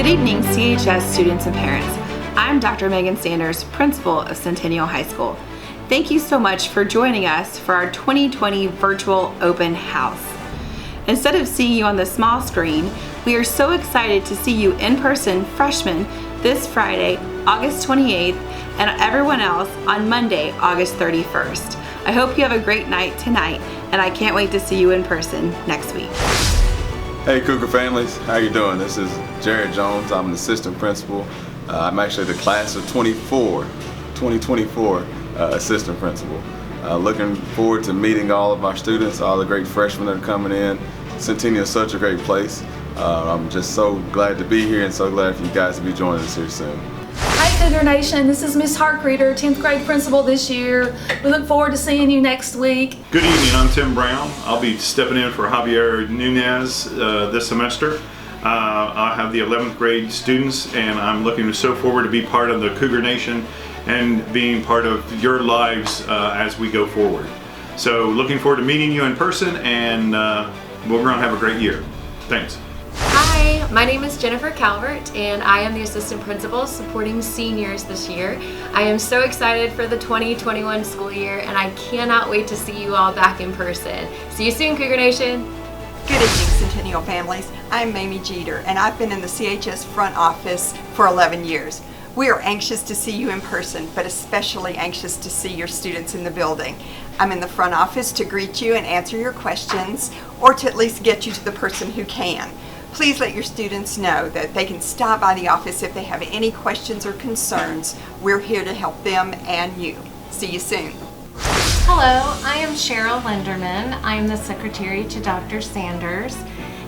Good evening, CHS students and parents. I'm Dr. Megan Sanders, principal of Centennial High School. Thank you so much for joining us for our 2020 virtual open house. Instead of seeing you on the small screen, we are so excited to see you in person, freshmen, this Friday, August 28th, and everyone else on Monday, August 31st. I hope you have a great night tonight, and I can't wait to see you in person next week. Hey Cougar families, how you doing? This is Jared Jones. I'm an assistant principal. I'm actually the class of 2024 assistant principal. Looking forward to meeting all of our students, all the great freshmen that are coming in. Centennial is such a great place. I'm just so glad to be here and so glad for you guys to be joining us here soon. Hi Cougar Nation, this is Miss Harkreader, 10th grade principal this year. We look forward to seeing you next week. Good evening, I'm Tim Brown. I'll be stepping in for Javier Nunez this semester. I have the 11th grade students and I'm looking so forward to be part of the Cougar Nation and being part of your lives as we go forward. So looking forward to meeting you in person and we're going to have a great year. Thanks. Hi, my name is Jennifer Calvert and I am the assistant principal supporting seniors this year. I am so excited for the 2021 school year and I cannot wait to see you all back in person. See you soon, Cougar Nation. Good evening, Centennial families. I'm Mamie Jeter and I've been in the CHS front office for 11 years. We are anxious to see you in person, but especially anxious to see your students in the building. I'm in the front office to greet you and answer your questions, or to at least get you to the person who can. Please let your students know that they can stop by the office if they have any questions or concerns. We're here to help them and you. See you soon. Hello, I am Cheryl Linderman. I'm the secretary to Dr. Sanders,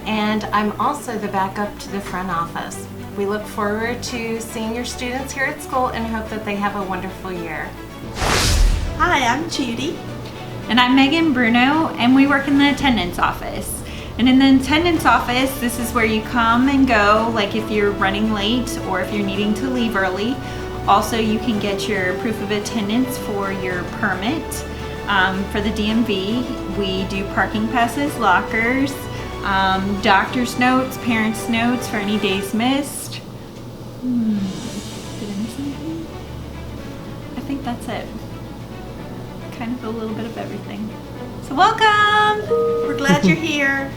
and I'm also the backup to the front office. We look forward to seeing your students here at school and hope that they have a wonderful year. Hi, I'm Judy. And I'm Megan Bruno, and we work in the attendance office. And in the attendance office, this is where you come and go, like if you're running late or if you're needing to leave early. Also, you can get your proof of attendance for your permit. For the DMV, we do parking passes, lockers, doctor's notes, parents' notes for any days missed. Did I miss anything? I think that's it. Kind of a little bit of everything. So welcome! We're glad you're here.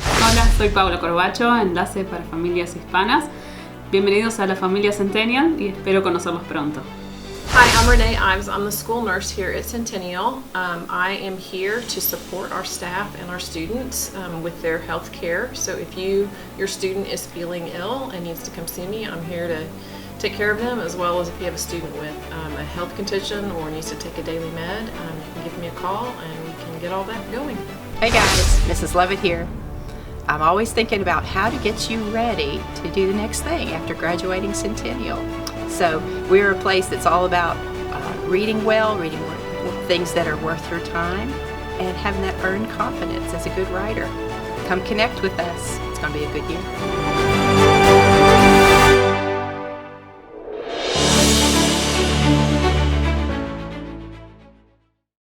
Hola, soy Paula Corbacho, enlace para familias hispanas. Bienvenidos a la familia Centennial y espero conocerlos pronto. Hi, I'm Renee Ives. I'm the school nurse here at Centennial. I am here to support our staff and our students with their health care. So if your student is feeling ill and needs to come see me, I'm here to take care of them, as well as if you have a student with a health condition or needs to take a daily med, you can give me a call and we can get all that going. Hey guys, Mrs. Levitt here. I'm always thinking about how to get you ready to do the next thing after graduating Centennial. So we're a place that's all about reading well, reading things that are worth your time, and having that earned confidence as a good writer. Come connect with us. It's going to be a good year.